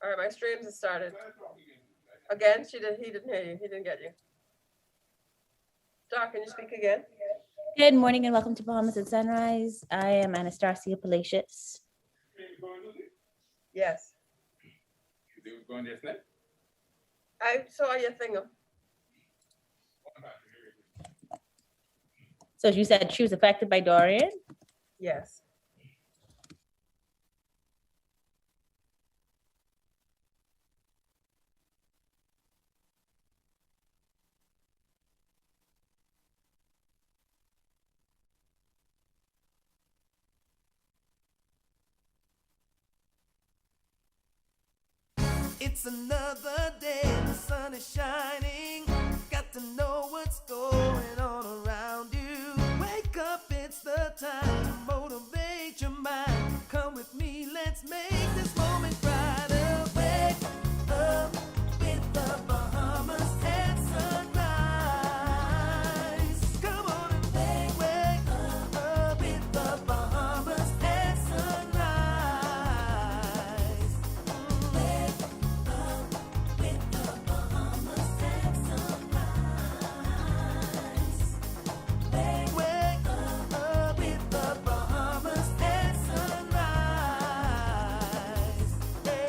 All right, my streams have started. Again, he didn't hear you. He didn't get you. Doc, can you speak again? Good morning and welcome to Bahamas at Sunrise. I am Anastasia Palacios. Yes. I saw your thing. So you said she was affected by Dorian? Yes. It's another day, the sun is shining. Got to know what's going on around you. Wake up, it's the time to motivate your mind. Come with me, let's make this moment brighter. Wake up with the Bahamas at sunrise. Come on and wake up with the Bahamas at sunrise. Wake up with the Bahamas at sunrise. Wake up with the Bahamas at sunrise. Hey.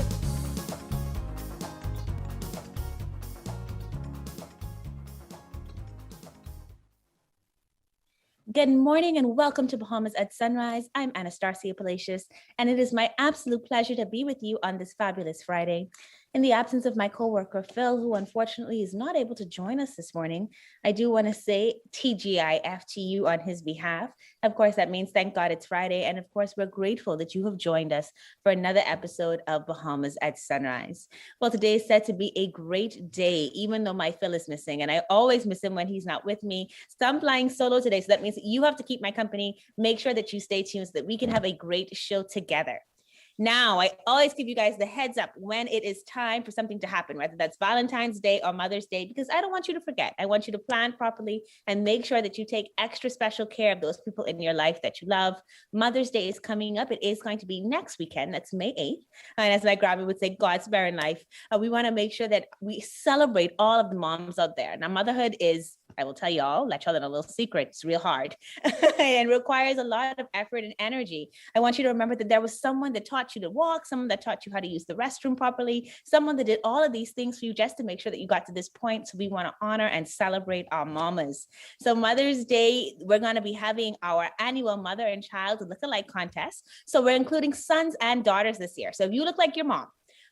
Good morning and welcome to Bahamas at Sunrise. I'm Anastasia Palacios, and it is my absolute pleasure to be with you on this fabulous Friday. In the absence of my coworker, Phil, who unfortunately is not able to join us this morning, I do want to say TGIF to you on his behalf. Of course, that means thank God it's Friday. And of course, we're grateful that you have joined us for another episode of Bahamas at Sunrise. Well, today is set to be a great day, even though my Phil is missing. And I always miss him when he's not with me. So I'm flying solo today. So that means that you have to keep my company. Make sure that you stay tuned so that we can have a great show together. Now, I always give you guys the heads up when it is time for something to happen, whether that's Valentine's Day or Mother's Day, because I don't want you to forget. I want you to plan properly and make sure that you take extra special care of those people in your life that you love. Mother's Day is coming up. It is going to be next weekend. That's May 8th. And as my grandma would say, God's barren life. We want to make sure that we celebrate all of the moms out there. Now, motherhood is, I will tell y'all, let y'all in a little secret. It's real hard and requires a lot of effort and energy. I want you to remember that there was someone that taught you to walk, someone that taught you how to use the restroom properly, someone that did all of these things for you just to make sure that you got to this point. So we want to honor and celebrate our mamas. So Mother's Day, we're going to be having our annual mother and child look-alike contest. So we're including sons and daughters this year. So if you look like your mom,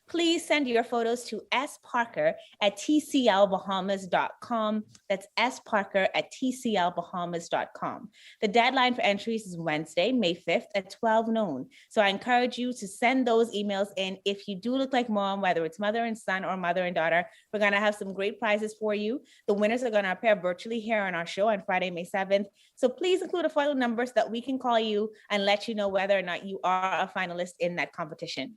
please send your photos to sparker@tclbahamas.com. That's sparker@tclbahamas.com. The deadline for entries is Wednesday, May 5th at 12 noon. So I encourage you to send those emails in. If you do look like mom, whether it's mother and son or mother and daughter, we're going to have some great prizes for you. The winners are going to appear virtually here on our show on Friday, May 7th. So please include a phone number so that we can call you and let you know whether or not you are a finalist in that competition.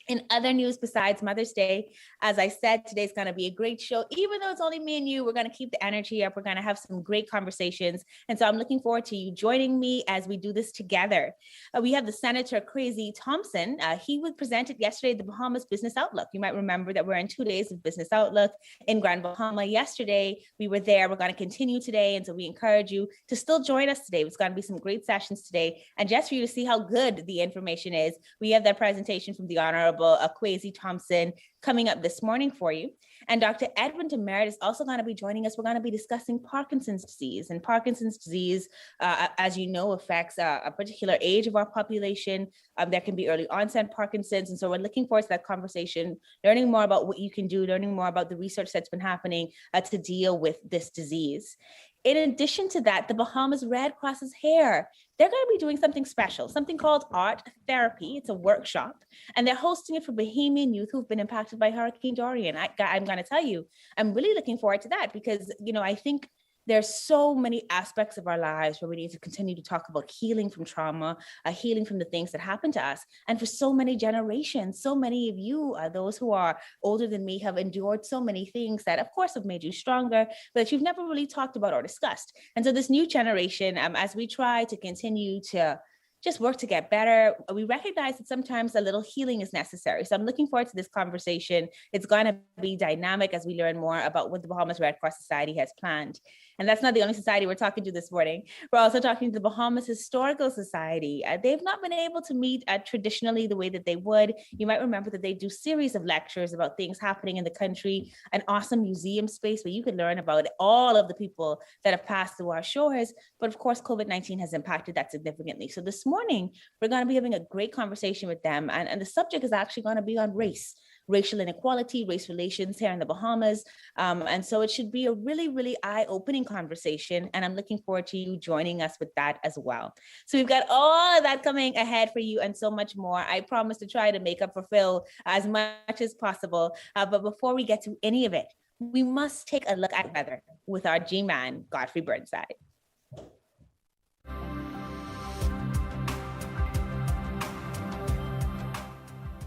In other news besides Mother's Day, as I said, today's going to be a great show. Even though it's only me and you, we're going to keep the energy up. We're going to have some great conversations. And so I'm looking forward to you joining me as we do this together. We have the Senator Kwasi Thompson. He was presented yesterday the Bahamas Business Outlook. You might remember that we're in 2 days of Business Outlook in Grand Bahama. Yesterday, we were there. We're going to continue today. And so we encourage you to still join us today. It's going to be some great sessions today. And just for you to see how good the information is, we have that presentation from the Honorable Kwasi Thompson coming up this morning for you. And Dr. Edwin Demeritte is also going to be joining us. We're going to be discussing Parkinson's disease. And Parkinson's disease, as you know, affects a particular age of our population. There can be early onset Parkinson's. And so we're looking forward to that conversation, learning more about what you can do, learning more about the research that's been happening to deal with this disease. In addition to that, the Bahamas Red Cross's hair, they're going to be doing something special, something called Art Therapy. It's a workshop, and they're hosting it for Bahamian youth who've been impacted by Hurricane Dorian. I'm going to tell you, I'm really looking forward to that because, you know, I think there's so many aspects of our lives where we need to continue to talk about healing from trauma, healing from the things that happened to us. And for so many generations, so many of you, those who are older than me, have endured so many things that, of course, have made you stronger, but that you've never really talked about or discussed. And so this new generation, as we try to continue to just work to get better. We recognize that sometimes a little healing is necessary. So I'm looking forward to this conversation. It's going to be dynamic as we learn more about what the Bahamas Red Cross Society has planned. And that's not the only society we're talking to this morning. We're also talking to the Bahamas Historical Society. They've not been able to meet traditionally the way that they would. You might remember that they do series of lectures about things happening in the country, an awesome museum space where you could learn about all of the people that have passed through our shores. But of course, COVID-19 has impacted that significantly. So this morning, we're going to be having a great conversation with them. And the subject is actually going to be on racial inequality, race relations here in the Bahamas. And so it should be a really, really eye-opening conversation. And I'm looking forward to you joining us with that as well. So we've got all of that coming ahead for you and so much more. I promise to try to make up for Phil as much as possible. But before we get to any of it, we must take a look at weather with our G-Man, Godfrey Burnside.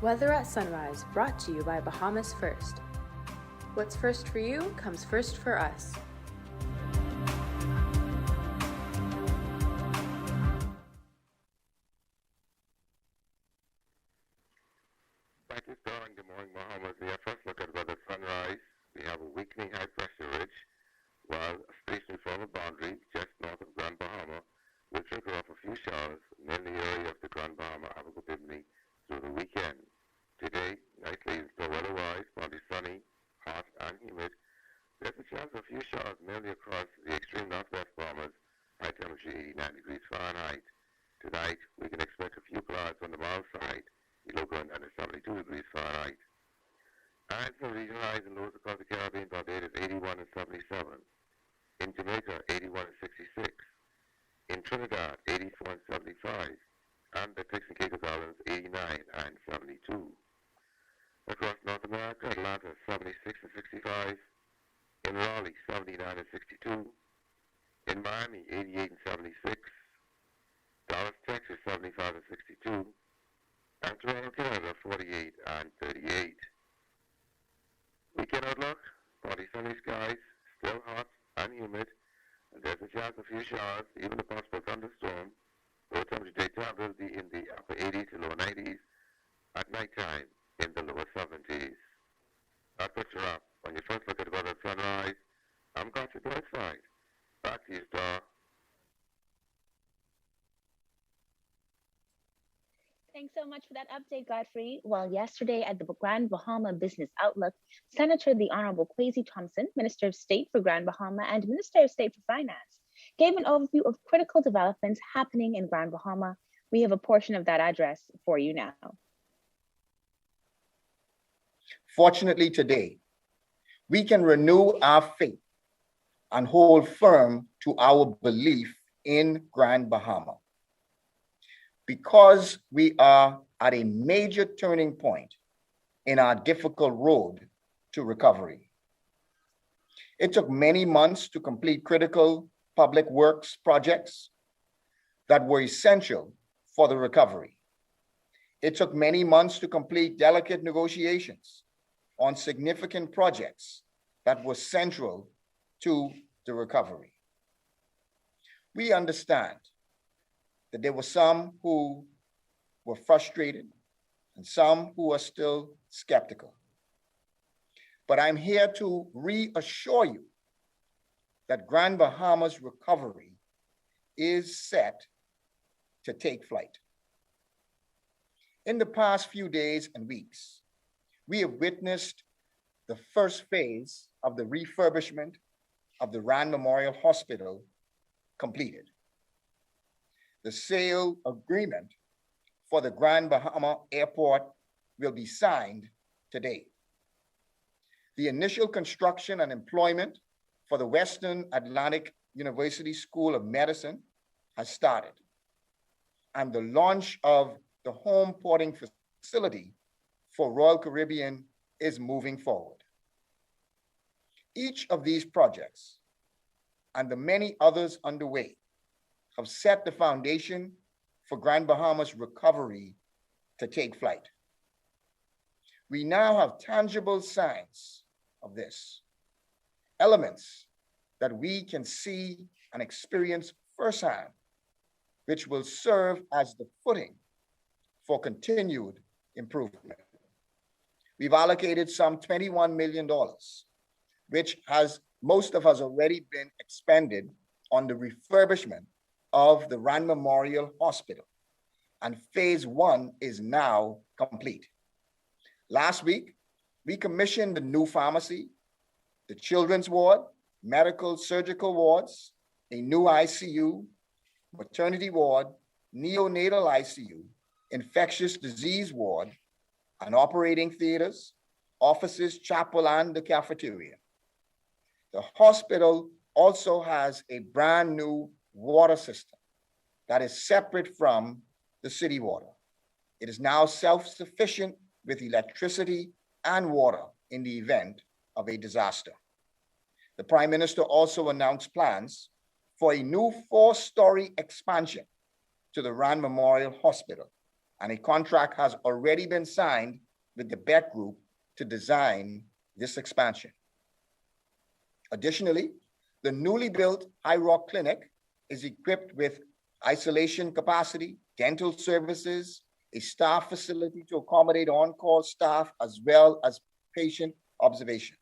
Weather at Sunrise, brought to you by Bahamas First. What's first for you comes first for us. Thank you, Star, and good morning, Bahamas. We have first look at weather at sunrise. We have a weakening high pressure ridge, while a stationary former boundary just north of Grand Bahama will trigger off a few showers near the area of the Grand Bahama Abergavenny through the weekend. Today, nightly is still weather-wise, partly sunny, hot, and humid. There's a chance of a few showers mainly across the extreme northwest Bahamas, high temperature 89 degrees Fahrenheit. Tonight, we can expect a few clouds on the mild side, the low going under 72 degrees Fahrenheit. And for regional highs and lows across the Caribbean, Barbados 81 and 77. In Jamaica, 81 and 66. In Trinidad, 84 and 75. And the Turks and Caicos Islands, 89 and 72. Across North America, Atlanta 76 and 65. In Raleigh, 79 and 62. In Miami, 88 and 76. Dallas, Texas, 75 and 62. And Toronto, Canada, 48 and 38. Weekend outlook, partly sunny skies, still hot and humid, and there's a chance of a few showers, even a possible thunderstorm. Low temperature daytime will be in the upper 80s to lower 90s, at nighttime in the lower 70s. That puts her up on your first look at the weather at sunrise. I'm Godfrey Burnside. Back to you, Star. Thanks so much for that update, Godfrey. Well, yesterday at the Grand Bahama Business Outlook, Senator the Honorable Kwasi Thompson, Minister of State for Grand Bahama and Minister of State for Finance, gave an overview of critical developments happening in Grand Bahama. We have a portion of that address for you now. Fortunately, today, we can renew our faith and hold firm to our belief in Grand Bahama. Because we are at a major turning point in our difficult road to recovery. It took many months to complete critical public works projects that were essential for the recovery. It took many months to complete delicate negotiations on significant projects that were central to the recovery. We understand that there were some who were frustrated and some who are still skeptical. But I'm here to reassure you that Grand Bahama's recovery is set to take flight. In the past few days and weeks, we have witnessed the first phase of the refurbishment of the Rand Memorial Hospital completed. The sale agreement for the Grand Bahama Airport will be signed today. The initial construction and employment for the Western Atlantic University School of Medicine has started, and the launch of the home porting facility for Royal Caribbean is moving forward. Each of these projects and the many others underway have set the foundation for Grand Bahama's recovery to take flight. We now have tangible signs of this, elements that we can see and experience firsthand which will serve as the footing for continued improvement. We've allocated some $21 million, which most of has already been expended on the refurbishment of the Rand Memorial Hospital, and phase 1 is now complete. Last week, we commissioned the new pharmacy, the children's ward, medical surgical wards, a new ICU, maternity ward, neonatal ICU, infectious disease ward, and operating theaters, offices, chapel, and the cafeteria. The hospital also has a brand new water system that is separate from the city water. It is now self-sufficient with electricity and water in the event of a disaster. The Prime Minister also announced plans for a new 4-story expansion to the Rand Memorial Hospital, and a contract has already been signed with the Beck Group to design this expansion. Additionally, the newly built High Rock Clinic is equipped with isolation capacity, dental services, a staff facility to accommodate on-call staff, as well as patient observation.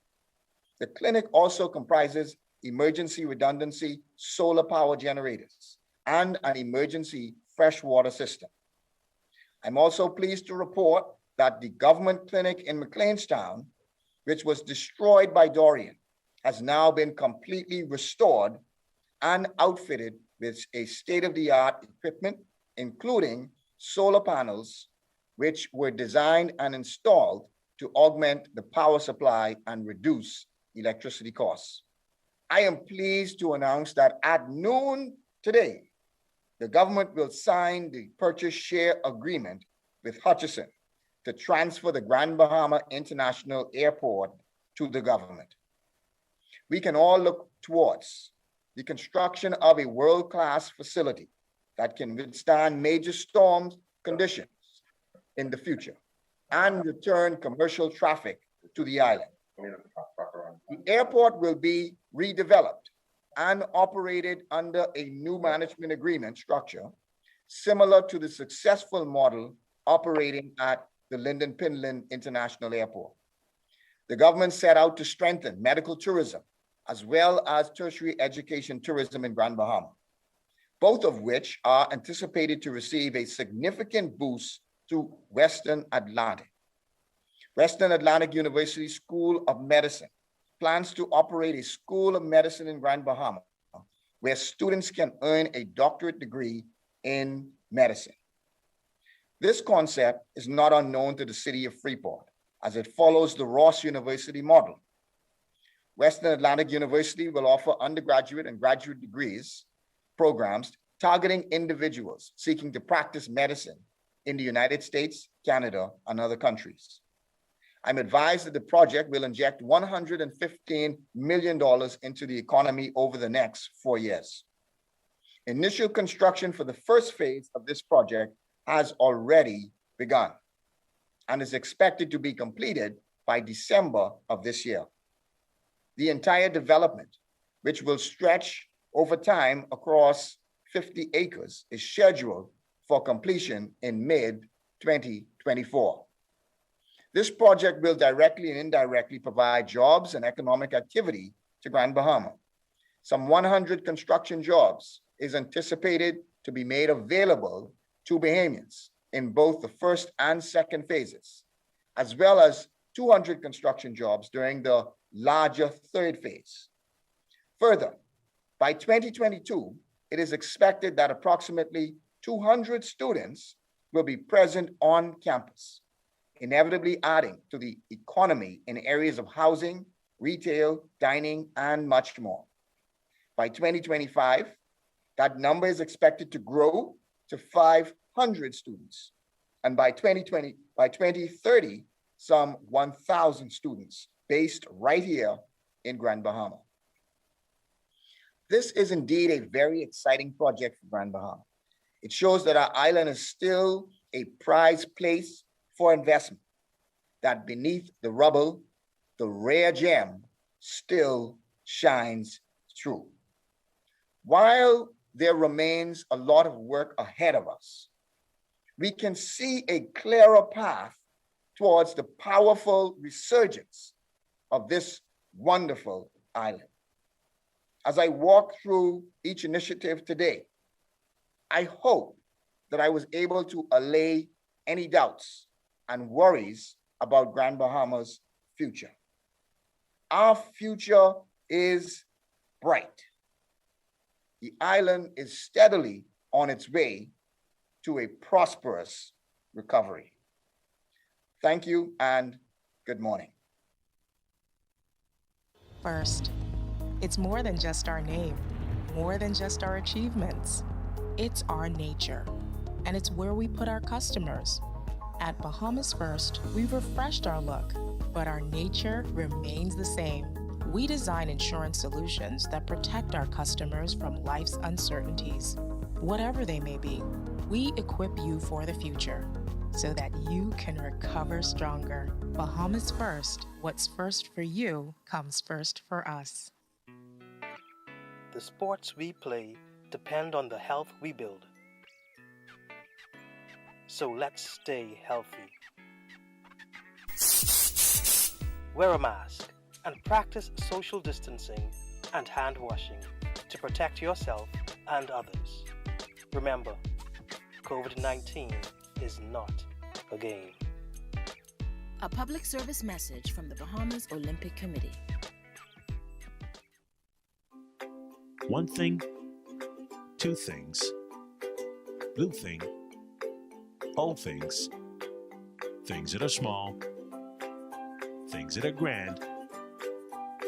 The clinic also comprises emergency redundancy solar power generators and an emergency freshwater system. I'm also pleased to report that the government clinic in McLeanstown, which was destroyed by Dorian, has now been completely restored and outfitted with a state-of-the-art equipment, including solar panels, which were designed and installed to augment the power supply and reduce electricity costs. I am pleased to announce that at noon today, the government will sign the purchase share agreement with Hutchison to transfer the Grand Bahama International Airport to the government. We can all look towards the construction of a world-class facility that can withstand major storm conditions in the future and return commercial traffic to the island. The airport will be redeveloped and operated under a new management agreement structure, similar to the successful model operating at the Lynden Pinland International Airport. The government set out to strengthen medical tourism, as well as tertiary education tourism in Grand Bahama, both of which are anticipated to receive a significant boost to Western Atlantic. Western Atlantic University School of Medicine plans to operate a School of Medicine in Grand Bahama, where students can earn a doctorate degree in medicine. This concept is not unknown to the city of Freeport, as it follows the Ross University model. Western Atlantic University will offer undergraduate and graduate degrees programs targeting individuals seeking to practice medicine in the United States, Canada, and other countries. I'm advised that the project will inject $115 million into the economy over the next 4 years. Initial construction for the first phase of this project has already begun and is expected to be completed by December of this year. The entire development, which will stretch over time across 50 acres, is scheduled for completion in mid-2024. This project will directly and indirectly provide jobs and economic activity to Grand Bahama. Some 100 construction jobs is anticipated to be made available to Bahamians in both the first and second phases, as well as 200 construction jobs during the larger third phase. Further, by 2022, it is expected that approximately 200 students will be present on campus, inevitably adding to the economy in areas of housing, retail, dining, and much more. By 2025, that number is expected to grow to 500 students. And by 2030, some 1,000 students based right here in Grand Bahama. This is indeed a very exciting project for Grand Bahama. It shows that our island is still a prized place for investment, that beneath the rubble, the rare gem still shines through. While there remains a lot of work ahead of us. We can see a clearer path towards the powerful resurgence of this wonderful island. As I walk through each initiative today, I hope that I was able to allay any doubts and worries about Grand Bahama's future. Our future is bright. The island is steadily on its way to a prosperous recovery. Thank you and good morning. First, it's more than just our name, more than just our achievements. It's our nature, and it's where we put our customers. At Bahamas First, we've refreshed our look, but our nature remains the same. We design insurance solutions that protect our customers from life's uncertainties, whatever they may be. We equip you for the future so that you can recover stronger. Bahamas First, what's first for you comes first for us. The sports we play depend on the health we build. So let's stay healthy. Wear a mask and practice social distancing and hand washing to protect yourself and others. Remember, COVID-19 is not a game. A public service message from the Bahamas Olympic Committee. One thing, two things, blue thing, all things, things that are small, things that are grand,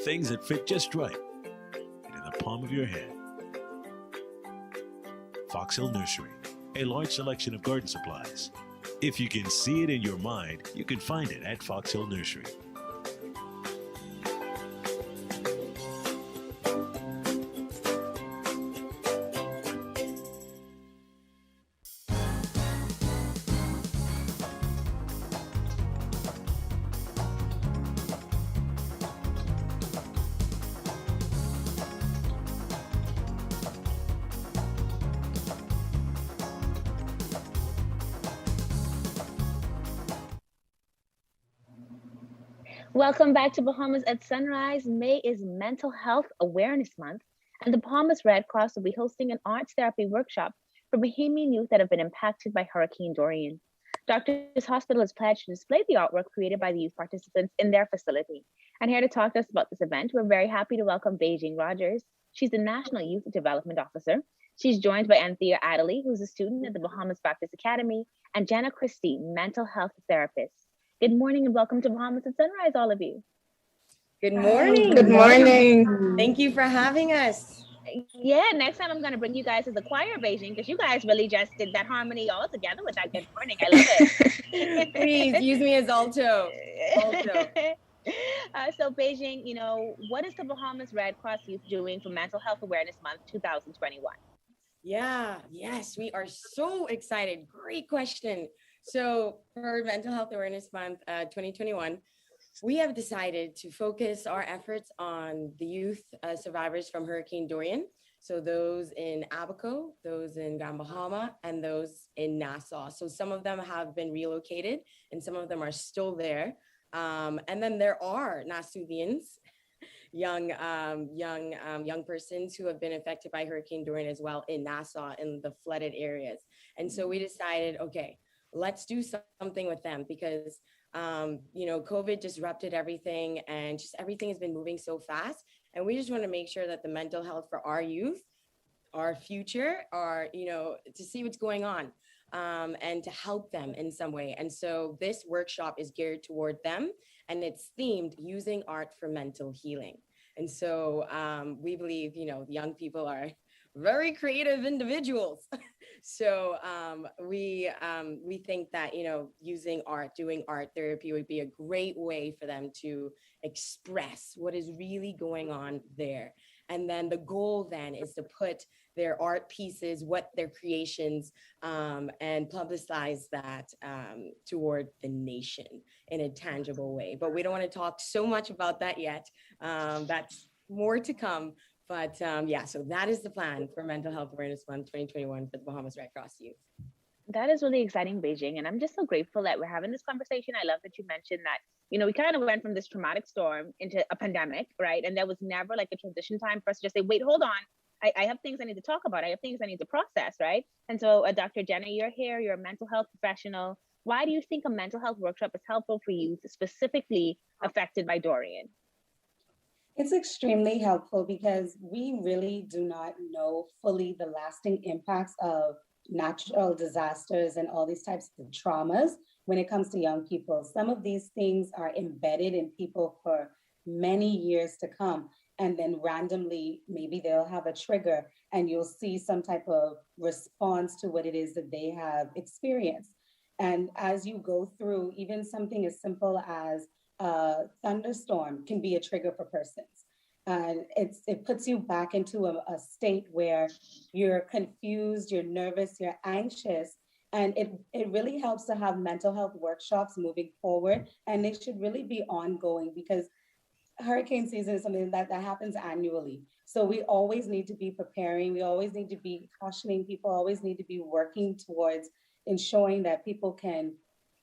things that fit just right, and in the palm of your hand. Fox Hill Nursery, a large selection of garden supplies. If you can see it in your mind, you can find it at Fox Hill Nursery. Welcome back to Bahamas at Sunrise. May is Mental Health Awareness Month, and the Bahamas Red Cross will be hosting an arts therapy workshop for Bahamian youth that have been impacted by Hurricane Dorian. Doctors Hospital has pledged to display the artwork created by the youth participants in their facility. And here to talk to us about this event, we're very happy to welcome Beijing Rogers. She's the National Youth Development Officer. She's joined by Anthea Adderley, who's a student at the Bahamas Baptist Academy, and Jenna Christie, mental health therapist. Good morning and welcome to Bahamas at Sunrise, all of you. Good morning. Good morning. Thank you for having us. Yeah, next time I'm going to bring you guys as a choir, Beijing, because you guys really just did that harmony all together with that good morning. I love it. Please use me as alto. So Beijing, you know, what is the Bahamas Red Cross Youth doing for Mental Health Awareness Month 2021? Yes, we are so excited. Great question. So for Mental Health Awareness Month 2021, we have decided to focus our efforts on the youth survivors from Hurricane Dorian. So those in Abaco, those in Grand Bahama, and those in Nassau. So some of them have been relocated and some of them are still there. And then there are Nassauvians, young persons who have been affected by Hurricane Dorian as well in Nassau in the flooded areas. And so we decided, okay, let's do something with them because, COVID disrupted everything and just everything has been moving so fast. And we just want to make sure that the mental health for our youth, our future, to see what's going on and to help them in some way. And so this workshop is geared toward them and it's themed using art for mental healing. And so we believe, young people are very creative individuals. So we think that, using art, doing art therapy would be a great way for them to express what is really going on there. And then the goal then is to put their art pieces, what their creations, and publicize that toward the nation in a tangible way. But we don't want to talk so much about that yet. That's more to come But yeah, so that is the plan for Mental Health Awareness Month 2021 for the Bahamas Red Cross Youth. That is really exciting, Beijing. And I'm just so grateful that we're having this conversation. I love that you mentioned that, we kind of went from this traumatic storm into a pandemic, right? And there was never like a transition time for us to just say, wait, hold on. I have things I need to talk about. I have things I need to process, right? And so, Dr. Jenna, you're here, you're a mental health professional. Why do you think a mental health workshop is helpful for youth specifically affected by Dorian? It's extremely helpful because we really do not know fully the lasting impacts of natural disasters and all these types of traumas when it comes to young people. Some of these things are embedded in people for many years to come. And then randomly, maybe they'll have a trigger and you'll see some type of response to what it is that they have experienced. And as you go through, even something as simple as a thunderstorm can be a trigger for persons. And it puts you back into a state where you're confused, you're nervous, you're anxious. And it really helps to have mental health workshops moving forward. And they should really be ongoing because hurricane season is something that happens annually. So we always need to be preparing. We always need to be cautioning people, always need to be working towards ensuring that people can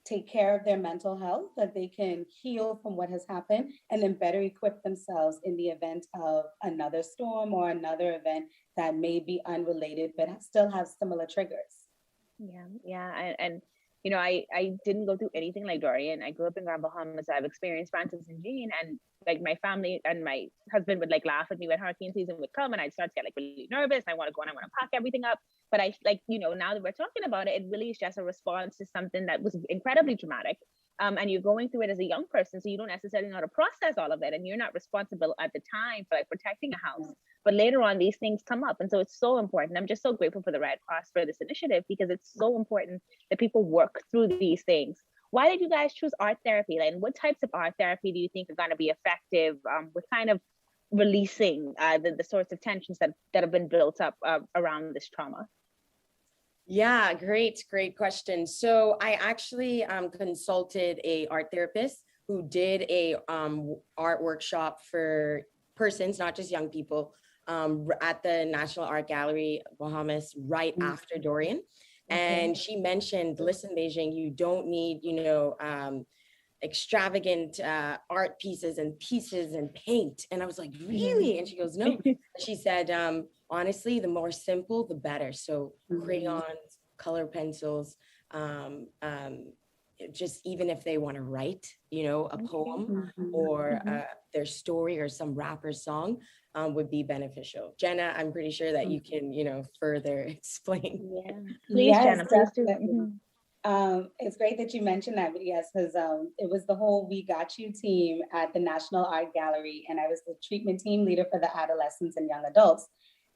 take care of their mental health, that they can heal from what has happened, and then better equip themselves in the event of another storm or another event that may be unrelated, but still have similar triggers. Yeah. And I didn't go through anything like Dorian. I grew up in Grand Bahama, so I've experienced Francis and Jean, and like my family and my husband would like laugh at me when hurricane season would come, and I'd start to get like really nervous. And I want to go and I want to pack everything up. But I now that we're talking about it, it really is just a response to something that was incredibly traumatic. And you're going through it as a young person, so you don't necessarily know how to process all of it, and you're not responsible at the time for like protecting a house. But later on, these things come up, and so it's so important. I'm just so grateful for the Red Cross for this initiative because it's so important that people work through these things. Why did you guys choose art therapy? Like, what types of art therapy do you think are going to be effective with kind of releasing the sorts of tensions that have been built up around this trauma? Yeah, great question. So I actually consulted a art therapist who did a art workshop for persons, not just young people, at the National Art Gallery, Bahamas, right after Dorian. And she mentioned, listen, Beijing, you don't need, extravagant art pieces and paint. And I was like, really? And she goes, no. She said, honestly, the more simple, the better. So crayons, color pencils, just even if they want to write, a poem or their story or some rapper's song would be beneficial. Jenna, I'm pretty sure that you can, further explain. Yeah, please, yes, Jenna, please do. It's great that you mentioned that, but yes, because it was the whole We Got You team at the National Art Gallery, and I was the treatment team leader for the adolescents and young adults.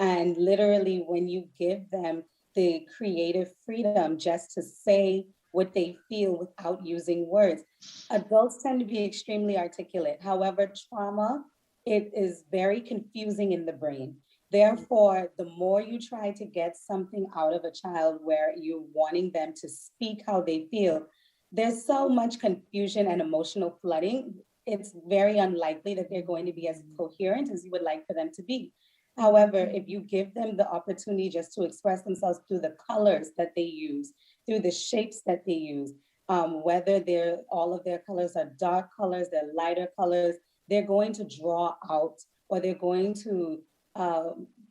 And literally, when you give them the creative freedom just to say what they feel without using words, adults tend to be extremely articulate. However, trauma, it is very confusing in the brain. Therefore, the more you try to get something out of a child where you're wanting them to speak how they feel, there's so much confusion and emotional flooding. It's very unlikely that they're going to be as coherent as you would like for them to be. However, if you give them the opportunity just to express themselves through the colors that they use, through the shapes that they use, whether all of their colors are dark colors, they're lighter colors, they're going to draw out, or they're going to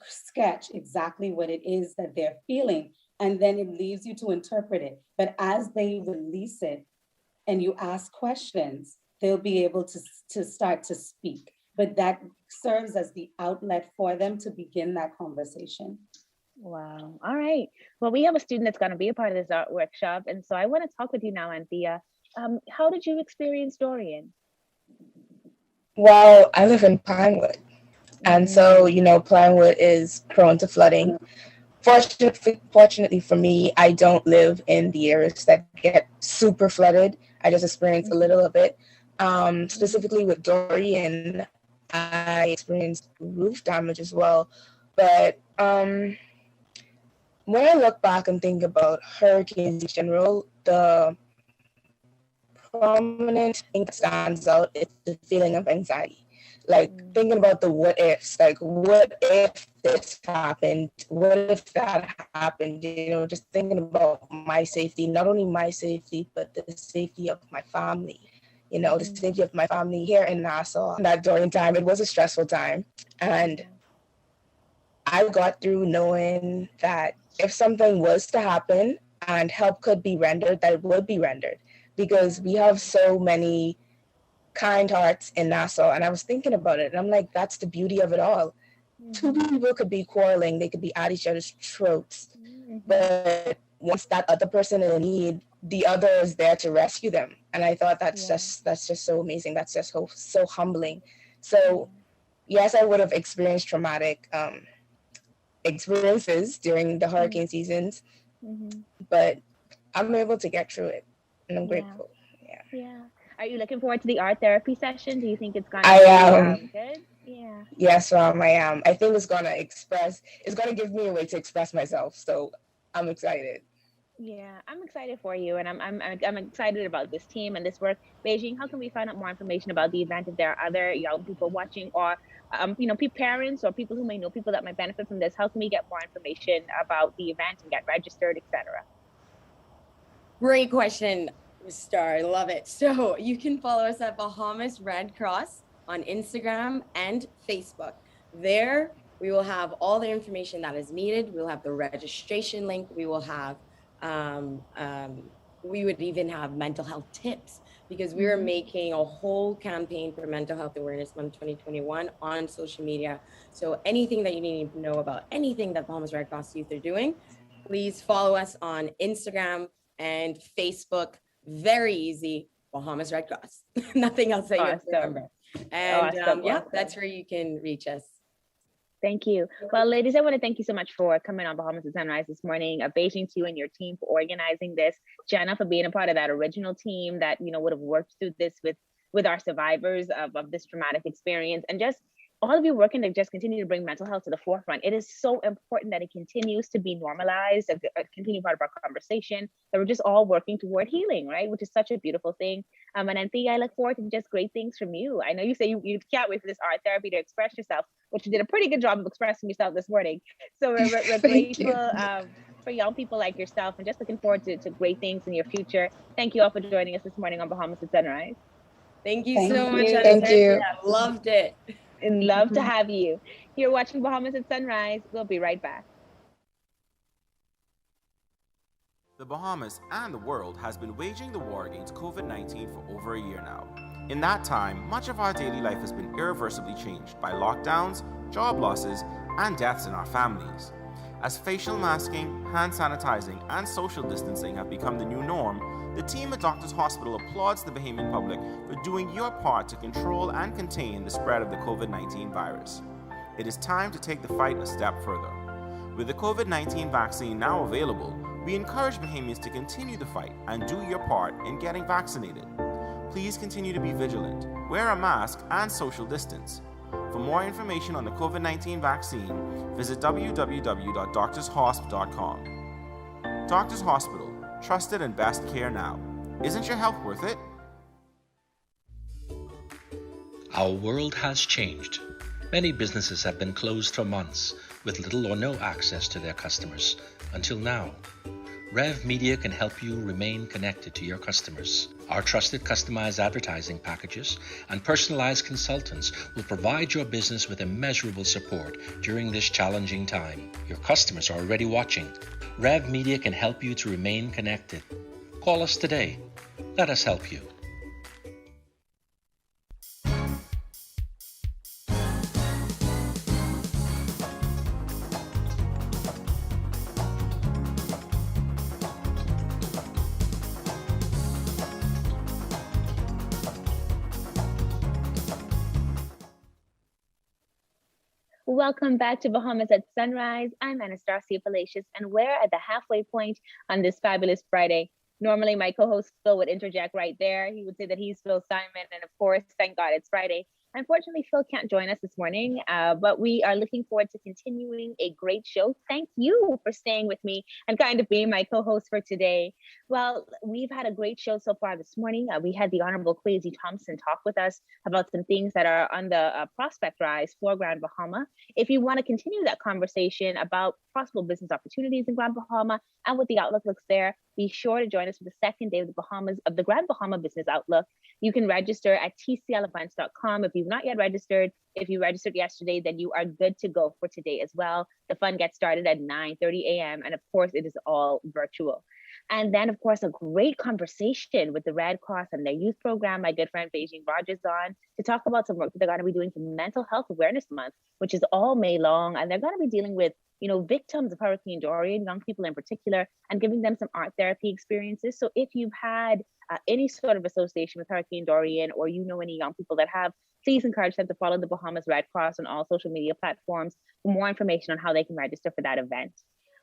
sketch exactly what it is that they're feeling, and then it leaves you to interpret it. But as they release it and you ask questions, they'll be able to start to speak. But that serves as the outlet for them to begin that conversation. Wow. All right. Well, we have a student that's going to be a part of this art workshop. And so I want to talk with you now, Anthea. How did you experience Dorian? Well, I live in Pinewood. And so, Pinewood is prone to flooding. Fortunately for me, I don't live in the areas that get super flooded. I just experienced a little of it. Specifically with Dorian, I experienced roof damage as well. But when I look back and think about hurricanes in general, the prominent thing that stands out is the feeling of anxiety. like thinking about the what ifs, like what if this happened, what if that happened, just thinking about my safety, not only my safety, but the safety of my family, the safety of my family here in Nassau. That during time, it was a stressful time. And I got through knowing that if something was to happen and help could be rendered, that it would be rendered, because we have so many kind hearts in Nassau. And I was thinking about it, and I'm like, that's the beauty of it all. Two people could be quarreling, they could be at each other's throats, but once that other person in need, the other is there to rescue them. And I thought that's just so amazing. That's just so humbling. So yes, I would have experienced traumatic experiences during the hurricane seasons, but I'm able to get through it, and I'm grateful. Yeah. Are you looking forward to the art therapy session? Do you think it's going to be good? Yeah. Yes, I am. I think it's going to give me a way to express myself. So I'm excited. Yeah, I'm excited for you, and I'm excited about this team and this work. Beijing, how can we find out more information about the event if there are other young people watching, or parents or people who may know people that might benefit from this? How can we get more information about the event and get registered, etc.? Great question, Star. I love it. So you can follow us at Bahamas Red Cross on Instagram and Facebook. There, we will have all the information that is needed. We'll have the registration link. We will have, we would even have mental health tips, because we are making a whole campaign for Mental Health Awareness Month 2021 on social media. So anything that you need to know about anything that Bahamas Red Cross Youth are doing, please follow us on Instagram and Facebook. Very easy, Bahamas Red Cross. Nothing else that you have to remember. And that's where you can reach us. Thank you. Well, ladies, I want to thank you so much for coming on Bahamas at Sunrise this morning. Beijing to you and your team for organizing this. Jenna for being a part of that original team that would have worked through this with our survivors of this traumatic experience, and just all of you working to just continue to bring mental health to the forefront. It is so important that it continues to be normalized, a continued part of our conversation, that we're just all working toward healing, right? Which is such a beautiful thing. And Anthea, I look forward to just great things from you. I know you say you can't wait for this art therapy to express yourself, which you did a pretty good job of expressing yourself this morning. So we're grateful for young people like yourself, and just looking forward to great things in your future. Thank you all for joining us this morning on Bahamas at Sunrise. Thank you so much. Thank you. I loved it. And love to have you. You're watching Bahamas at Sunrise. We'll be right back. The Bahamas and the world has been waging the war against COVID-19 for over a year now. In that time, much of our daily life has been irreversibly changed by lockdowns, job losses, and deaths in our families. As facial masking, hand sanitizing, and social distancing have become the new norm, the team at Doctors Hospital applauds the Bahamian public for doing your part to control and contain the spread of the COVID-19 virus. It is time to take the fight a step further. With the COVID-19 vaccine now available, we encourage Bahamians to continue the fight and do your part in getting vaccinated. Please continue to be vigilant, wear a mask, and social distance. For more information on the COVID-19 vaccine, visit www.doctorshosp.com. Doctors Hospital, trusted and best care now. Isn't your health worth it? Our world has changed. Many businesses have been closed for months with little or no access to their customers until now. Rev Media can help you remain connected to your customers. Our trusted customized advertising packages and personalized consultants will provide your business with immeasurable support during this challenging time. Your customers are already watching. Rev Media can help you to remain connected. Call us today. Let us help you. Welcome back to Bahamas at Sunrise. I'm Anastasia Palacios, and we're at the halfway point on this fabulous Friday. Normally, my co-host Phil would interject right there. He would say that he's Phil Simon, and of course, thank God it's Friday. Unfortunately, Phil can't join us this morning, but we are looking forward to continuing a great show. Thank you for staying with me and kind of being my co-host for today. Well, we've had a great show so far this morning. We had the Honorable Kwasi Thompson talk with us about some things that are on the prospect rise for Grand Bahama. If you want to continue that conversation about possible business opportunities in Grand Bahama and what the outlook looks there, be sure to join us for the second day of the Grand Bahama Business Outlook. You can register at tclevents.com. If you've not yet registered, if you registered yesterday, then you are good to go for today as well. The fun gets started at 9:30 a.m. And of course, it is all virtual. And then, of course, a great conversation with the Red Cross and their youth program. My good friend Beijing Rogers on to talk about some work that they're going to be doing for Mental Health Awareness Month, which is all May long. And they're going to be dealing with, victims of Hurricane Dorian, young people in particular, and giving them some art therapy experiences. So if you've had any sort of association with Hurricane Dorian, or any young people that have, please encourage them to follow the Bahamas Red Cross on all social media platforms for more information on how they can register for that event.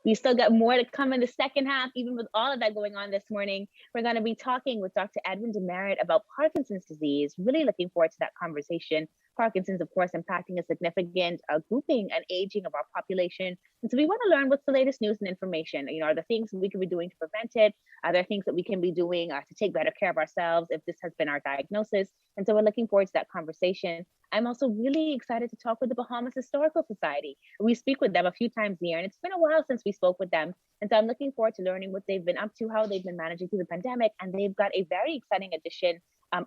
We still got more to come in the second half, even with all of that going on this morning. We're going to be talking with Dr. Edwin Demeritte about Parkinson's disease. Really looking forward to that conversation. Parkinson's, of course, impacting a significant grouping and aging of our population. And so we want to learn what's the latest news and information. Are there things we can be doing to prevent it? Are there things that we can be doing to take better care of ourselves if this has been our diagnosis? And so we're looking forward to that conversation. I'm also really excited to talk with the Bahamas Historical Society. We speak with them a few times a year, and it's been a while since we spoke with them. And so I'm looking forward to learning what they've been up to, how they've been managing through the pandemic. And they've got a very exciting edition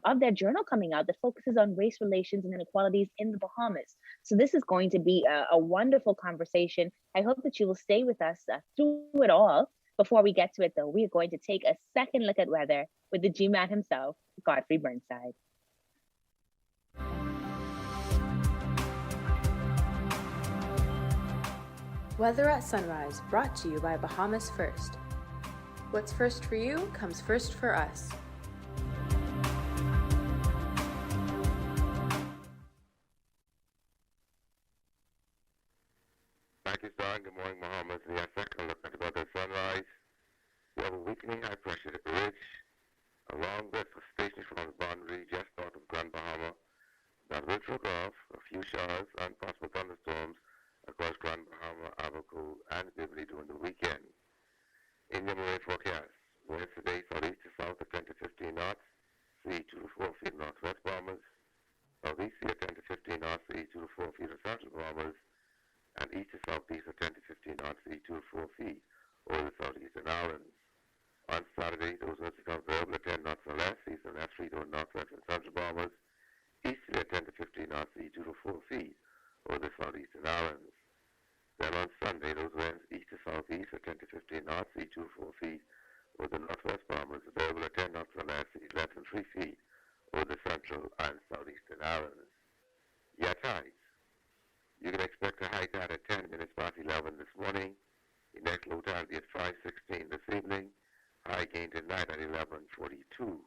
of their journal coming out that focuses on race relations and inequalities in the Bahamas. So this is going to be a wonderful conversation. I hope that you will stay with us through it all. Before we get to it, though, we are going to take a second look at weather with the G-Man himself, Godfrey Burnside. Weather at Sunrise, brought to you by Bahamas First. What's first for you comes first for us. Thank you, Star. Good morning, Bahamas. We have second look at the weather at sunrise. We have a weakening high pressure ridge along with a station from the boundary just north of Grand Bahama that will throw off a few showers and possible thunderstorms across Grand Bahama, Abaco, and Demeritte during the weekend. In the Demeritte forecast, winds today southeast to south at 10 to 15 knots, sea 2 to 4 feet northwest Bahamas, southeast sea at 10 to 15 knots, sea 2 to 4 feet of central Bahamas, and east to southeast at 10 to 15 knots, sea 2 to 4 feet over the southeastern islands. On Saturday, those winds become variable at 10 knots or less, seas and F3 to northwest and central Bahamas, easterly at 10 to 15 knots, sea 2 to 4 feet over the southeastern islands. Then on Sunday, those winds east to southeast at 10 to 15 knots, sea 2 to 4 feet over the northwest Bahamas, variable at 10 knots or less, seas less than 3 feet over the central and southeastern islands. Yeah, tides. You can expect a high tide at 10 minutes past 11 this morning. The next low tide will be at 5:16 this evening. High gained tonight at 11:42.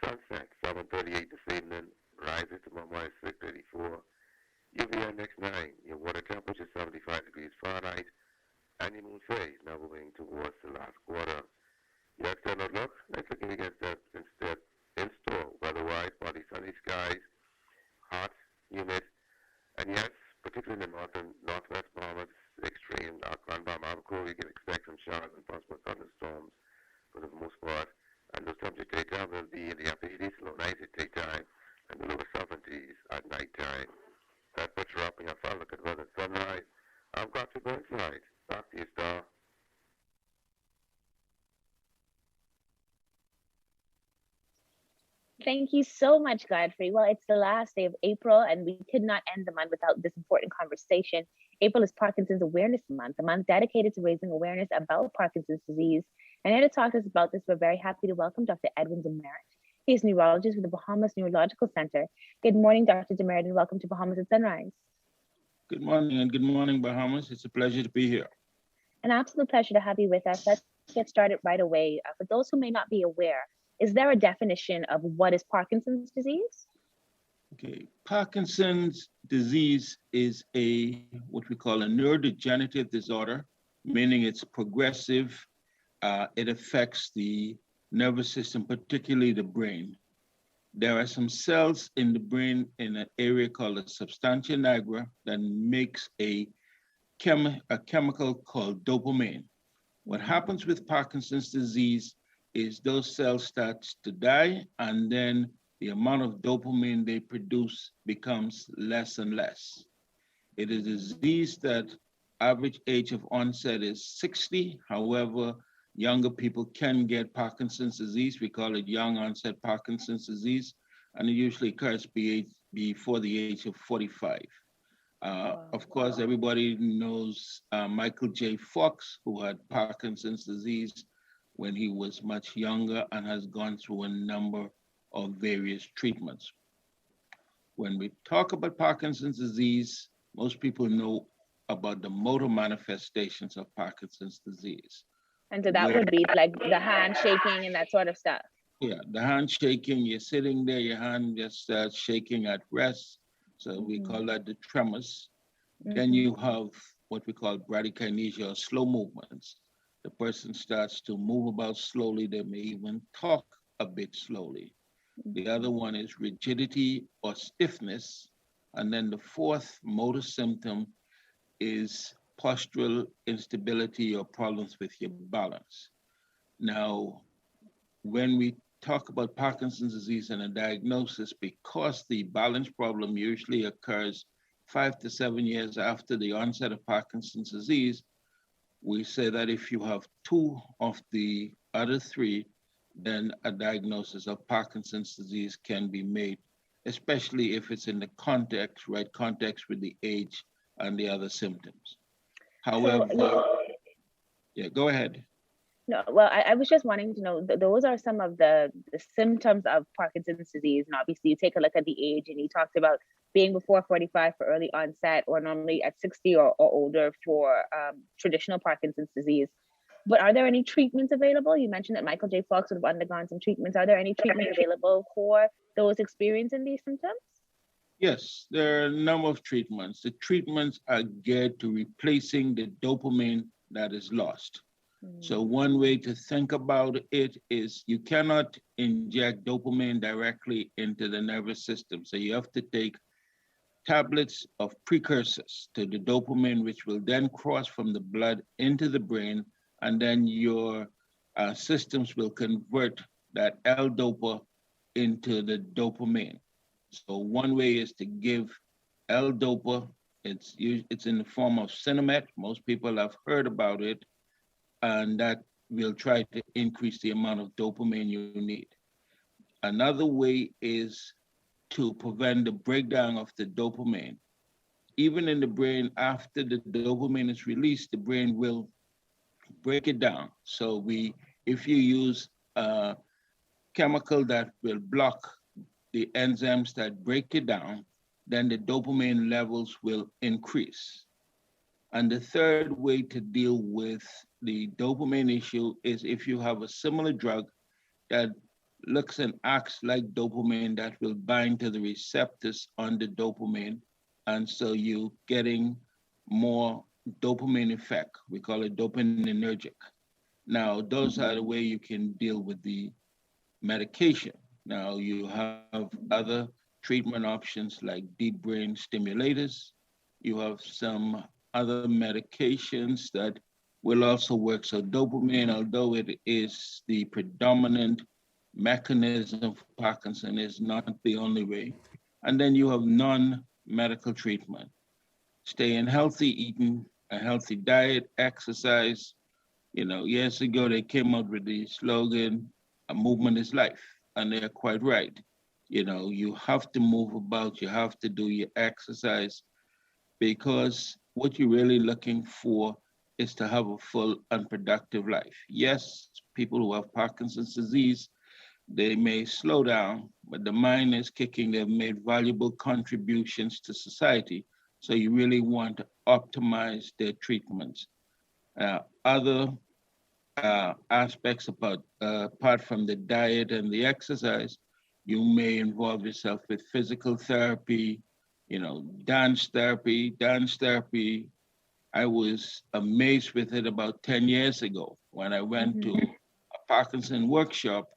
Sunset 7:38 this evening. Rises tomorrow morning 6:34. UV next 9. Your water temperature 75 degrees Fahrenheit. And your moon phase now moving towards the last quarter. Your external look. Let's look against that instead. In store, weather-wise, partly sunny skies, hot, humid, and yes, particularly in the north and northwest Bahamas, extreme Grand Bahama, you can expect some showers and possible thunderstorms for the most part. And those temperatures daytime will be in the upper 80s, low 90s daytime, and the lower 70s at nighttime. That puts you up in your fun look at weather at sunrise. I'm Godfrey Burnside. Back to you, Star. Thank you so much, Godfrey. Well, it's the last day of April, and we could not end the month without this important conversation. April is Parkinson's Awareness Month, a month dedicated to raising awareness about Parkinson's disease. And here to talk to us about this, we're very happy to welcome Dr. Edwin Demeritte. He is a neurologist with the Bahamas Neurological Center. Good morning, Dr. Demeritte, and welcome to Bahamas at Sunrise. Good morning, and good morning, Bahamas. It's a pleasure to be here. An absolute pleasure to have you with us. Let's get started right away. For those who may not be aware, is there a definition of what is Parkinson's disease? Okay, Parkinson's disease is what we call a neurodegenerative disorder, meaning it's progressive. It affects the nervous system, particularly the brain. There are some cells in the brain in an area called the substantia nigra that makes a chemical called dopamine. What happens with Parkinson's disease is those cells starts to die, and then the amount of dopamine they produce becomes less and less. It is a disease that average age of onset is 60. However, younger people can get Parkinson's disease. We call it young onset Parkinson's disease, and it usually occurs before the age of 45. Of course, everybody knows Michael J. Fox, who had Parkinson's disease when he was much younger and has gone through a number of various treatments. When we talk about Parkinson's disease, most people know about the motor manifestations of Parkinson's disease. And so that would be like the hand shaking and that sort of stuff. Yeah, the hand shaking, you're sitting there, your hand just starts shaking at rest. So we call that the tremors. Then you have what we call bradykinesia, or slow movements. The person starts to move about slowly. They may even talk a bit slowly. The other one is rigidity or stiffness. And then the fourth motor symptom is postural instability or problems with your balance. Now, when we talk about Parkinson's disease and a diagnosis, because the balance problem usually occurs 5 to 7 years after the onset of Parkinson's disease, we say that if you have 2 of the other 3, then a diagnosis of Parkinson's disease can be made, especially if it's in the right context with the age and the other symptoms. However, yeah, go ahead. No, well, I was just wanting to know, those are some of the symptoms of Parkinson's disease. And obviously you take a look at the age, and you talked about being before 45 for early onset, or normally at 60 or older for traditional Parkinson's disease. But are there any treatments available? You mentioned that Michael J. Fox would have undergone some treatments. Are there any treatments available for those experiencing these symptoms? Yes, there are a number of treatments. The treatments are geared to replacing the dopamine that is lost. So one way to think about it is you cannot inject dopamine directly into the nervous system. So you have to take tablets of precursors to the dopamine, which will then cross from the blood into the brain, and then your systems will convert that L-dopa into the dopamine. So one way is to give L-dopa. It's in the form of Cinemet. Most people have heard about it, and that will try to increase the amount of dopamine you need. Another way is to prevent the breakdown of the dopamine. Even in the brain, after the dopamine is released, the brain will break it down. So if you use a chemical that will block the enzymes that break it down, then the dopamine levels will increase. And the third way to deal with the dopamine issue is if you have a similar drug that looks and acts like dopamine, that will bind to the receptors on the dopamine. And so you're getting more dopamine effect. We call it dopaminergic. Now, those are the way you can deal with the medication. Now, you have other treatment options like deep brain stimulators. You have some other medications that will also work. So dopamine, although it is the predominant mechanism for Parkinson, is not the only way. And then you have non-medical treatment. Staying healthy, eating a healthy diet, exercise. Years ago, they came out with the slogan, "A movement is life," and they're quite right. You have to move about, you have to do your exercise, because what you're really looking for is to have a full and productive life. Yes, people who have Parkinson's disease, they may slow down, but the mind is kicking. They've made valuable contributions to society. So you really want to optimize their treatments. Other aspects apart from the diet and the exercise, you may involve yourself with physical therapy, dance therapy. Dance therapy, I was amazed with it about 10 years ago when I went to a Parkinson workshop,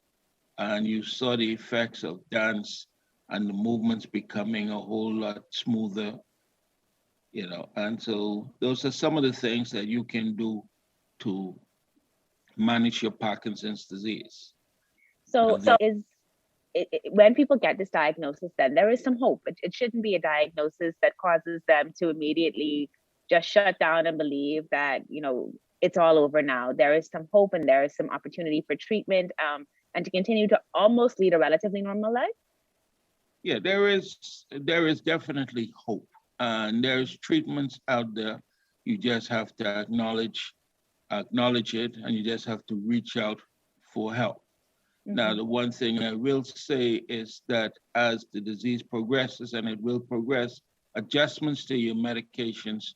and you saw the effects of dance and the movements becoming a whole lot smoother, and so those are some of the things that you can do to manage your Parkinson's disease. So when people get this diagnosis, then there is some hope. It shouldn't be a diagnosis that causes them to immediately just shut down and believe that, it's all over now. There is some hope and there is some opportunity for treatment and to continue to almost lead a relatively normal life. Yeah, there is definitely hope, and there's treatments out there. You just have to acknowledge it, and you just have to reach out for help. Now, the one thing I will say is that as the disease progresses, and it will progress, adjustments to your medications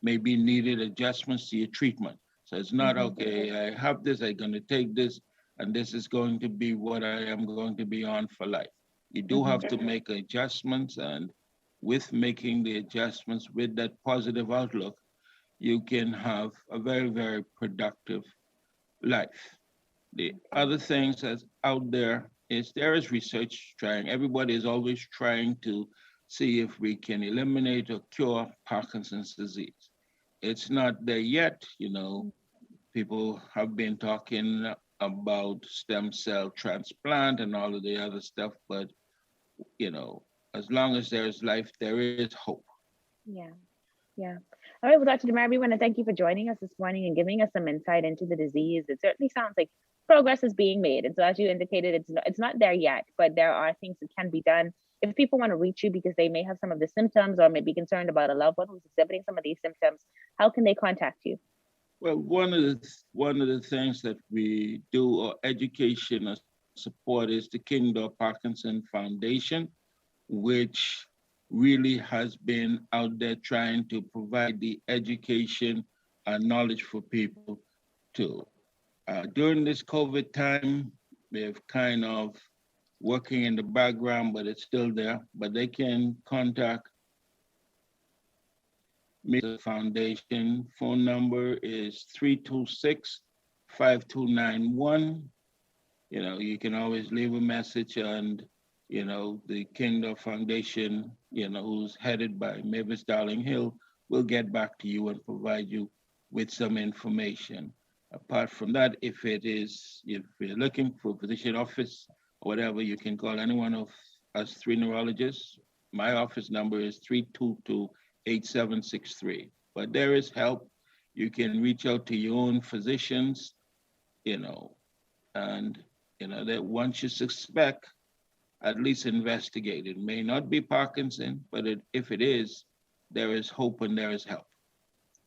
may be needed, adjustments to your treatment. So it's not, okay, I have this, I'm going to take this, and this is going to be what I am going to be on for life. You do have to make adjustments, and with making the adjustments, with that positive outlook, you can have a very, very productive life. The other things that's out there is research trying. Everybody is always trying to see if we can eliminate or cure Parkinson's disease. It's not there yet, People have been talking about stem cell transplant and all of the other stuff, but, as long as there's life, there is hope. Yeah. All right, well, Dr. Demeritte, we want to thank you for joining us this morning and giving us some insight into the disease. It certainly sounds like progress is being made. And so as you indicated, it's not there yet, but there are things that can be done. If people want to reach you because they may have some of the symptoms or may be concerned about a loved one who's exhibiting some of these symptoms, how can they contact you? Well, one of the things that we do, or education or support, is the King Parkinson Foundation, which really has been out there trying to provide the education and knowledge for people too. During this COVID time, they've kind of working in the background, but it's still there. But they can contact me. The foundation phone number is 326-5291. You can always leave a message, and the Kingdom Foundation, who's headed by Mavis Darling Hill, will get back to you and provide you with some information. Apart from that, if you're looking for a physician office or whatever, you can call any one of us 3 neurologists. My office number is 322-8763. But there is help. You can reach out to your own physicians, and that once you suspect, at least investigate. It may not be Parkinson, but if it is, there is hope and there is help.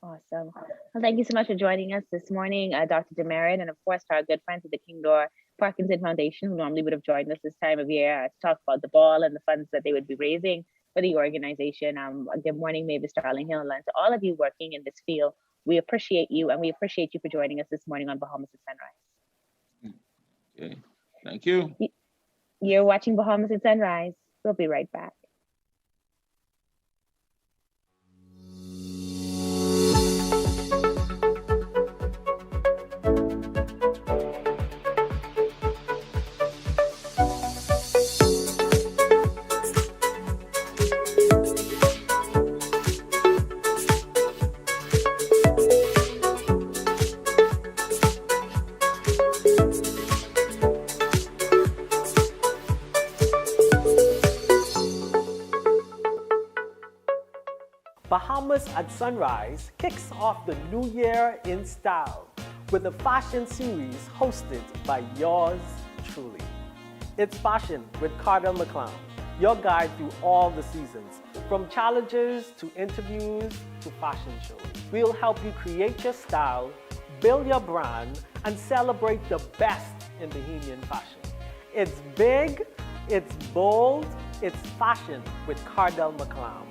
Awesome. Well, thank you so much for joining us this morning, Dr. Demeritte, and of course, to our good friends at the King Parkinson Foundation, who normally would have joined us this time of year to talk about the ball and the funds that they would be raising for the organization. Good morning, Mavis Darling Hill, and to all of you working in this field. We appreciate you, and we appreciate you for joining us this morning on Bahamas at Sunrise. Okay, thank you. You're watching Bahamas at Sunrise. We'll be right back. Bahamas at Sunrise kicks off the new year in style with a fashion series hosted by yours truly. It's Fashion with Cardell McClown, your guide through all the seasons, from challenges to interviews to fashion shows. We'll help you create your style, build your brand, and celebrate the best in Bahamian fashion. It's big, it's bold, it's fashion with Cardell McClown.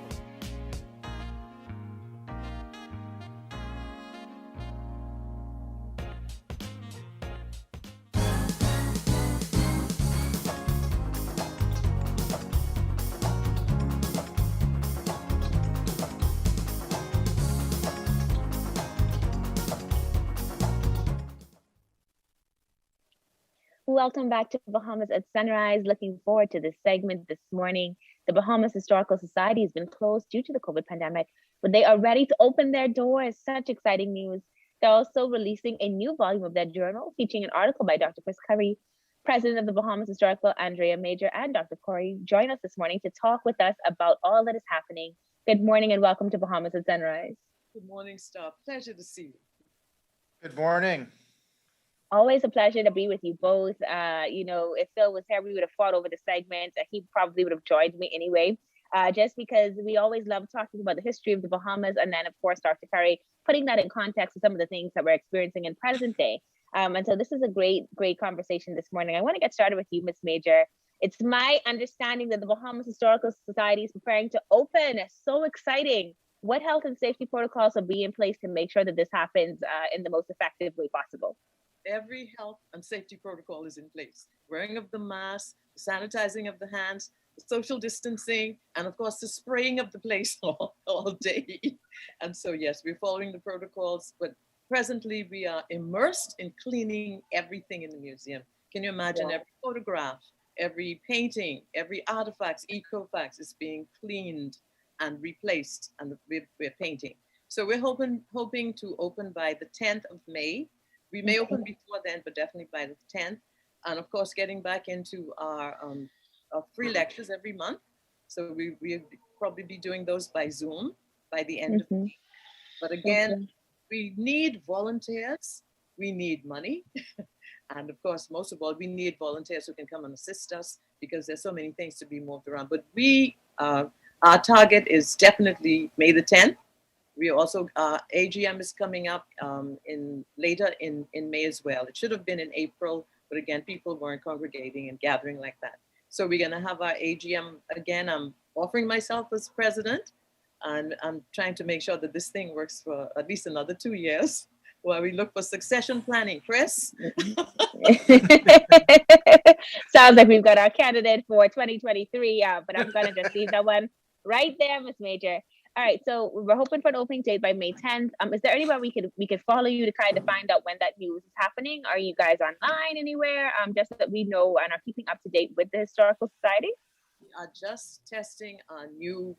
Welcome back to Bahamas at Sunrise. Looking forward to this segment this morning. The Bahamas Historical Society has been closed due to the COVID pandemic, but they are ready to open their doors. Such exciting news. They're also releasing a new volume of their journal featuring an article by Dr. Chris Curry, President of the Bahamas Historical, Andrea Major, and Dr. Corey. Join us this morning to talk with us about all that is happening. Good morning and welcome to Bahamas at Sunrise. Good morning, Star. Pleasure to see you. Good morning. Always a pleasure to be with you both. If Phil was here, we would have fought over the segment. He probably would have joined me anyway, just because we always love talking about the history of the Bahamas. And then, of course, Dr. Curry, putting that in context with some of the things that we're experiencing in present day. And so this is a great conversation this morning. I want to get started with you, Ms. Major. It's my understanding that the Bahamas Historical Society is preparing to open. So exciting. What health and safety protocols will be in place to make sure that this happens in the most effective way possible? Every health and safety protocol is in place. Wearing of the mask, sanitizing of the hands, social distancing, and of course the spraying of the place all day. And so yes, we're following the protocols, but presently we are immersed in cleaning everything in the museum. Can you imagine? Every photograph, every painting, every artifact, ecofax is being cleaned and replaced, and we're painting. So we're hoping to open by the 10th of May. We may open before then, but definitely by the 10th. And of course, getting back into our free lectures every month. So we'll probably be doing those by Zoom by the end of May. But again, we need volunteers. We need money. And of course, most of all, we need volunteers who can come and assist us because there's so many things to be moved around. But our target is definitely May the 10th. We also, AGM is coming up later in May as well. It should have been in April, but again, people weren't congregating and gathering like that. So we're gonna have our AGM again. I'm offering myself as president, and I'm trying to make sure that this thing works for at least another 2 years while we look for succession planning. Chris? Sounds like we've got our candidate for 2023, but I'm gonna just leave that one right there, Ms. Major. All right, so we're hoping for an opening date by May 10th. Is there anywhere we could follow you to kind of find out when that news is happening? Are you guys online anywhere? Just so that we know and are keeping up to date with the Historical Society? We are just testing our new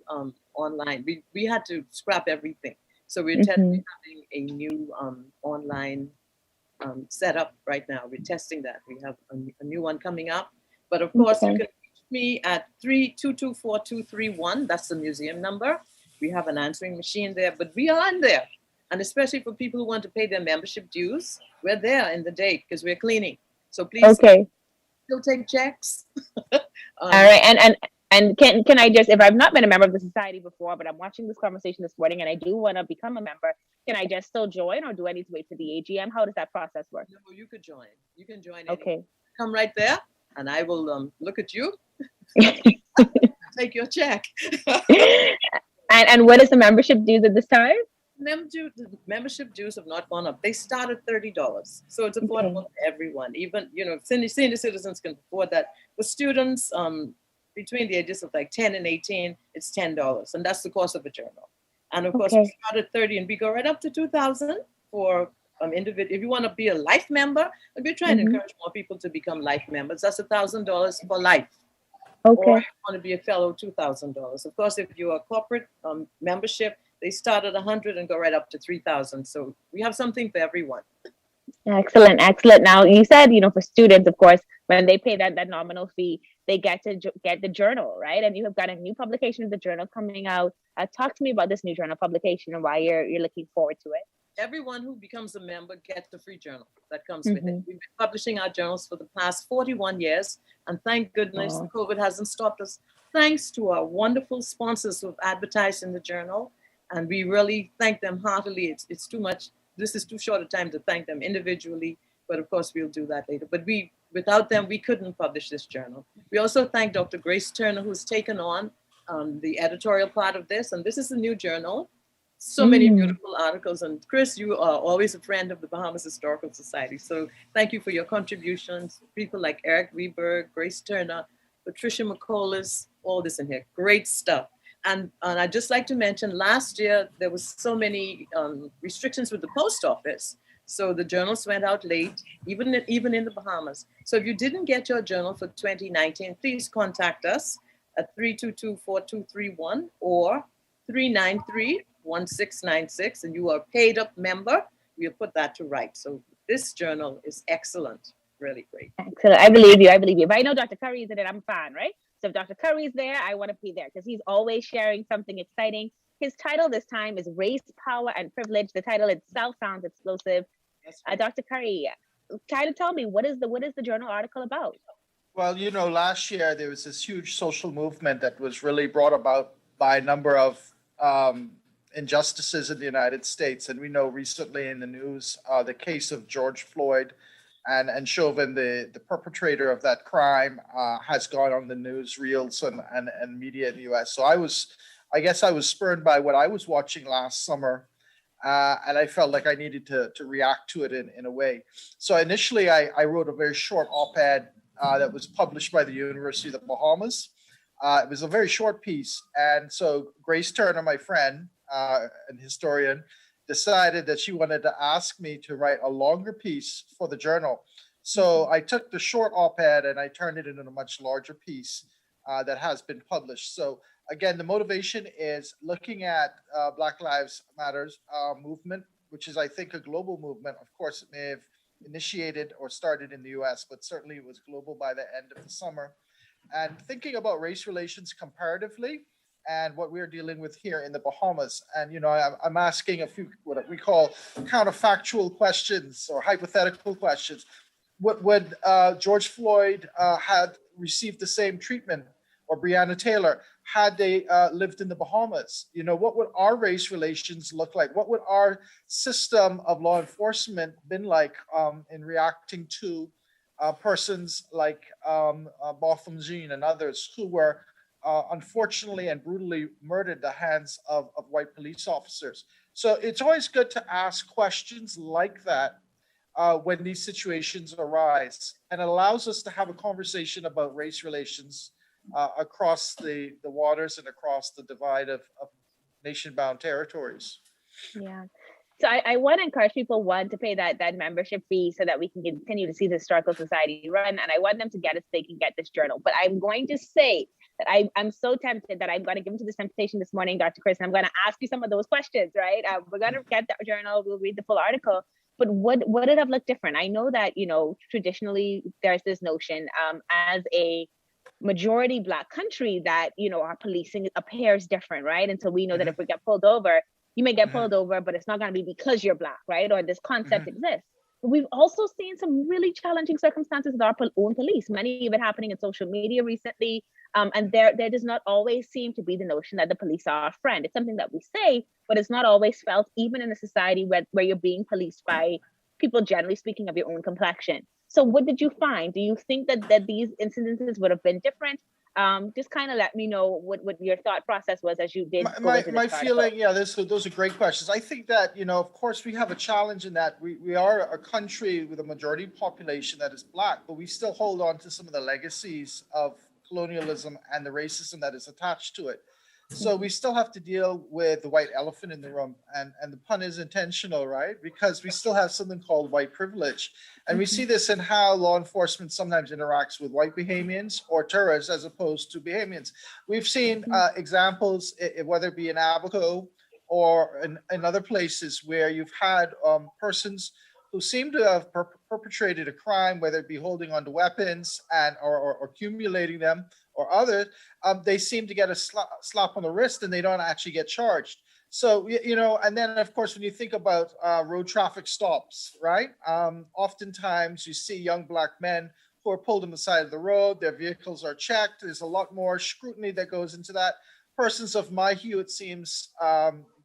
online. We had to scrap everything. So we're having a new online setup right now. We're testing that. We have a new one coming up. But of course, you can reach me at 3224231. That's the museum number. We have an answering machine there, but we are on there. And especially for people who want to pay their membership dues, we're there in the day because we're cleaning. So please still take checks. All right, and can I just, if I've not been a member of the society before, but I'm watching this conversation this morning and I do want to become a member, can I just still join or do I need to wait for the AGM? How does that process work? No, you could join. You can join. Come right there and I will look at you, take your check. And what is the membership dues at this time? The membership dues have not gone up. They start at $30. So it's affordable to everyone. Even, senior citizens can afford that. For students between the ages of like 10 and 18, it's $10. And that's the cost of a journal. And of course, we start at 30 and we go right up to 2,000 for individual. If you want to be a life member, and we're trying to encourage more people to become life members. That's $1,000 for life. Or if you want to be a fellow, $2,000. Of course, if you're a corporate membership, they start at 100 and go right up to 3,000. So we have something for everyone. Excellent. Now, you said, for students, of course, when they pay that nominal fee, they get to get the journal, right? And you have got a new publication of the journal coming out. Talk to me about this new journal publication and why you're looking forward to it. Everyone who becomes a member gets the free journal that comes with it. We've been publishing our journals for the past 41 years, and thank goodness COVID hasn't stopped us. Thanks to our wonderful sponsors who have advertised in the journal, and we really thank them heartily. It's too much. This is too short a time to thank them individually, but of course we'll do that later. But without them, we couldn't publish this journal. We also thank Dr. Grace Turner, who's taken on the editorial part of this, and this is a new journal. So many beautiful articles. And Chris, you are always a friend of the Bahamas Historical Society. So thank you for your contributions. People like Eric Weber, Grace Turner, Patricia McCollis, all this in here. Great stuff. And I'd just like to mention, last year, there was so many restrictions with the post office. So the journals went out late, even in the Bahamas. So if you didn't get your journal for 2019, please contact us at 3224231 or 393-1696, and you are a paid up member. we'll put that to right. So this journal is excellent, really great. Excellent. I believe you. I believe you. If I know Dr. Curry is in it, I'm a fan, right? So if Dr. Curry's there, I want to be there because he's always sharing something exciting. His title this time is Race, Power, and Privilege. The title itself sounds explosive. Dr. Curry, kind of tell me, what is the journal article about? Well, last year there was this huge social movement that was really brought about by a number of injustices in the United States. And we know recently in the news, the case of George Floyd and Chauvin, the perpetrator of that crime, has gone on the news reels and media in the US. So I guess I was spurred by what I was watching last summer. And I felt like I needed to react to it in a way. So initially I wrote a very short op-ed that was published by the University of the Bahamas. It was a very short piece. And so Grace Turner, my friend, an historian, decided that she wanted to ask me to write a longer piece for the journal. So I took the short op-ed and I turned it into a much larger piece that has been published. So again, the motivation is looking at Black Lives Matters movement, which is, I think, a global movement. Of course, it may have initiated or started in the US, but certainly it was global by the end of the summer. And thinking about race relations comparatively and what we're dealing with here in the Bahamas. And, I'm asking a few, what we call counterfactual questions or hypothetical questions. Would George Floyd had received the same treatment, or Breonna Taylor, had they lived in the Bahamas? What would our race relations look like? What would our system of law enforcement been like in reacting to persons like Botham Jean and others who were unfortunately and brutally murdered at the hands of white police officers? So it's always good to ask questions like that when these situations arise, and it allows us to have a conversation about race relations across the waters and across the divide of nation-bound territories. Yeah. So I want to encourage people, one, to pay that membership fee so that we can continue to see the Historical Society run. And I want them to get it so they can get this journal. But I'm going to say that I'm so tempted that I'm going to give into this temptation this morning, Dr. Chris, and I'm going to ask you some of those questions, right? We're going to get the journal, we'll read the full article. But would it have looked different? I know that, traditionally there's this notion as a majority Black country that, our policing appears different, right? And so we know that if we get pulled over, you may get pulled over, but it's not going to be because you're Black, right? Or this concept exists. But we've also seen some really challenging circumstances with our own police, many of it happening in social media recently. And there does not always seem to be the notion that the police are our friend. It's something that we say, but it's not always felt, even in a society where you're being policed by people, generally speaking, of your own complexion. So what did you find? Do you think that these incidences would have been different? Just kind of let me know what your thought process was as you did. My feeling, those are great questions. I think that, of course, we have a challenge in that we are a country with a majority population that is Black, but we still hold on to some of the legacies of colonialism and the racism that is attached to it. So we still have to deal with the white elephant in the room, and the pun is intentional, right? Because we still have something called white privilege. And we see this in how law enforcement sometimes interacts with white Bahamians or tourists as opposed to Bahamians. We've seen examples, whether it be in Abaco or in other places, where you've had persons who seem to have perpetrated a crime, whether it be holding onto weapons or accumulating them, or others, they seem to get a slap on the wrist and they don't actually get charged. So, and then of course, when you think about road traffic stops, right? Oftentimes you see young Black men who are pulled on the side of the road, their vehicles are checked. There's a lot more scrutiny that goes into that. Persons of my hue, it seems,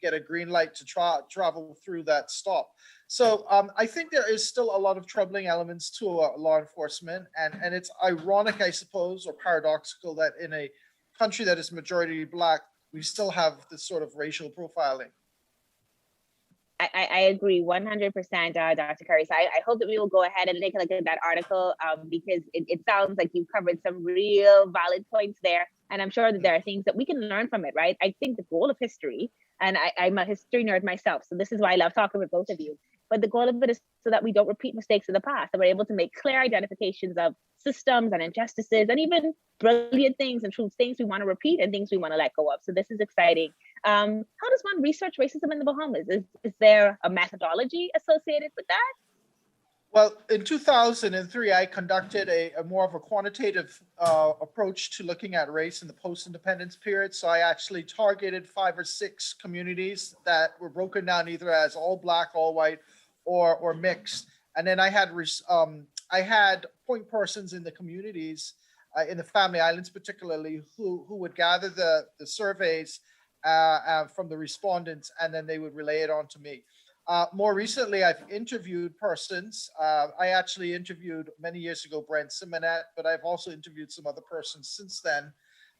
get a green light to travel through that stop. So I think there is still a lot of troubling elements to law enforcement. And it's ironic, I suppose, or paradoxical that in a country that is majority Black, we still have this sort of racial profiling. I agree 100%, Dr. Curry. So I hope that we will go ahead and take a look at that article because it sounds like you've covered some real valid points there. And I'm sure that there are things that we can learn from it, right? I think the goal of history, and I'm a history nerd myself, so this is why I love talking with both of you. But the goal of it is so that we don't repeat mistakes of the past, that we're able to make clear identifications of systems and injustices and even brilliant things and true things we want to repeat and things we want to let go of. So this is exciting. How does one research racism in the Bahamas? Is there a methodology associated with that? Well, in 2003, I conducted a more of a quantitative approach to looking at race in the post-independence period. So I actually targeted 5 or 6 communities that were broken down either as all Black, all white, or mixed. And then I had point persons in the communities, in the Family Islands particularly, who would gather the surveys from the respondents, and then they would relay it on to me. More recently, I've interviewed persons. I actually interviewed many years ago Brent Simonette, but I've also interviewed some other persons since then.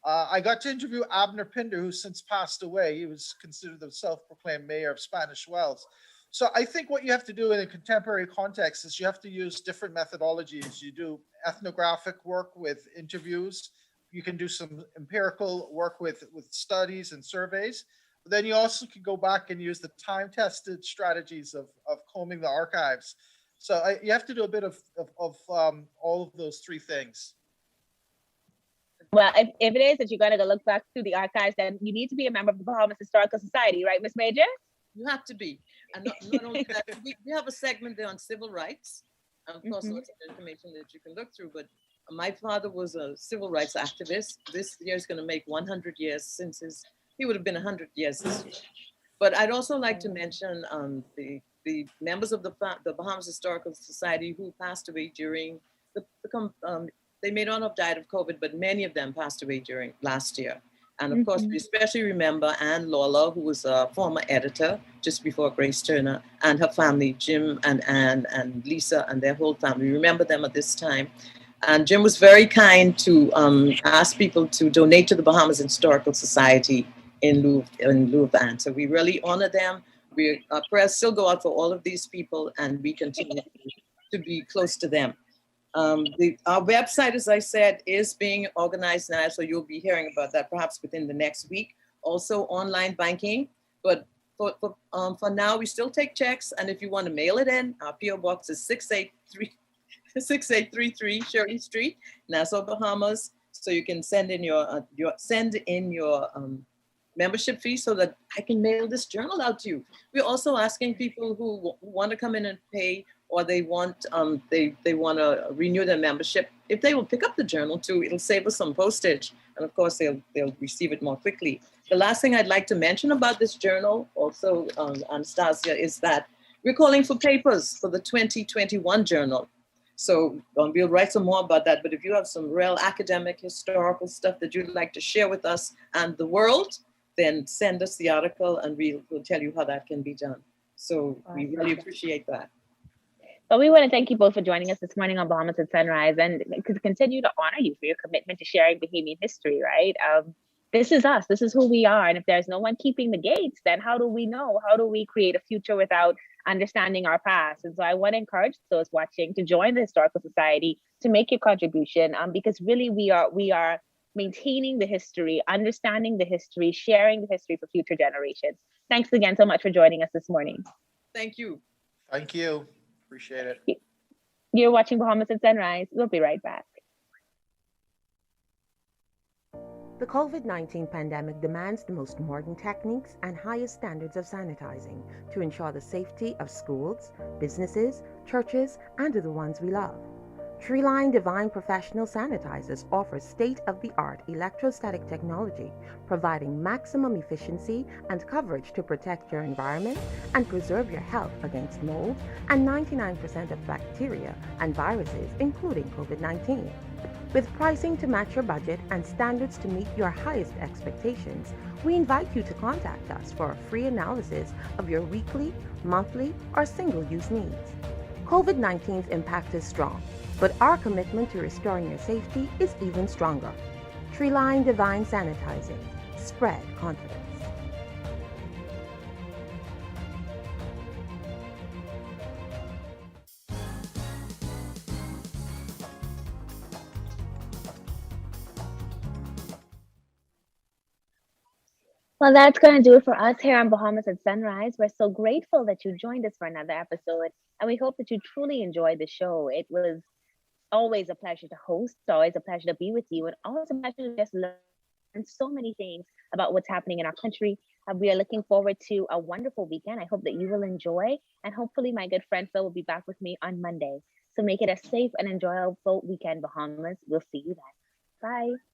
I got to interview Abner Pinder, who's since passed away. He was considered the self-proclaimed mayor of Spanish Wells. So I think what you have to do in a contemporary context is you have to use different methodologies. You do ethnographic work with interviews. You can do some empirical work with studies and surveys. But then you also can go back and use the time-tested strategies of combing the archives. So you have to do a bit of all of those 3 things. Well, if it is that you're going to go look back through the archives, then you need to be a member of the Bahamas Historical Society, right, Ms. Major? You have to be. And not only that, we have a segment there on civil rights. And of course, lots of information that you can look through. But my father was a civil rights activist. This year is going to make 100 years since he would have been 100 years this year. But I'd also like to mention the members of the Bahamas Historical Society who passed away during they may not have died of COVID, but many of them passed away during last year. And of course, we especially remember Anne Lawler, who was a former editor just before Grace Turner, and her family, Jim and Anne and Lisa and their whole family. Remember them at this time. And Jim was very kind to ask people to donate to the Bahamas Historical Society in lieu of Anne. So we really honor them. Our prayers still go out for all of these people, and we continue to be close to them. Our website, as I said, is being organized now, so you'll be hearing about that perhaps within the next week. Also online banking, but for now, we still take checks, and if you want to mail it in, our PO Box is 6833 Shirley Street, Nassau, Bahamas. So you can send in your membership fee so that I can mail this journal out to you. We're also asking people who want to come in and pay, or they want to renew their membership. If they will pick up the journal too, it'll save us some postage, and of course they'll receive it more quickly. The last thing I'd like to mention about this journal, also Anastasia, is that we're calling for papers for the 2021 journal. So we'll write some more about that. But if you have some real academic, historical stuff that you'd like to share with us and the world, then send us the article and we'll tell you how that can be done. So we really appreciate that. Well, we want to thank you both for joining us this morning on Bahamas at Sunrise, and to continue to honor you for your commitment to sharing Bahamian history, right? This is us. This is who we are. And if there's no one keeping the gates, then how do we know? How do we create a future without understanding our past? And so I want to encourage those watching to join the Historical Society, to make your contribution, because really we are maintaining the history, understanding the history, sharing the history for future generations. Thanks again so much for joining us this morning. Thank you. Thank you. Appreciate it. You're watching Bahamas at Sunrise. We'll be right back. The COVID-19 pandemic demands the most modern techniques and highest standards of sanitizing to ensure the safety of schools, businesses, churches, and of the ones we love. Treeline Divine Professional Sanitizers offer state-of-the-art electrostatic technology, providing maximum efficiency and coverage to protect your environment and preserve your health against mold and 99% of bacteria and viruses, including COVID-19. With pricing to match your budget and standards to meet your highest expectations, we invite you to contact us for a free analysis of your weekly, monthly, or single-use needs. COVID-19's impact is strong, but our commitment to restoring your safety is even stronger. Treeline Divine Sanitizing. Spread confidence. Well, that's going to do it for us here on Bahamas at Sunrise. We're so grateful that you joined us for another episode, and we hope that you truly enjoyed the show. It was always a pleasure to host, always a pleasure to be with you, and always a pleasure to just learn learn so many things about what's happening in our country. We are looking forward to a wonderful weekend. I hope that you will enjoy, and hopefully my good friend Phil will be back with me on Monday. So make it a safe and enjoyable weekend, Bahamas. We'll see you then. Bye.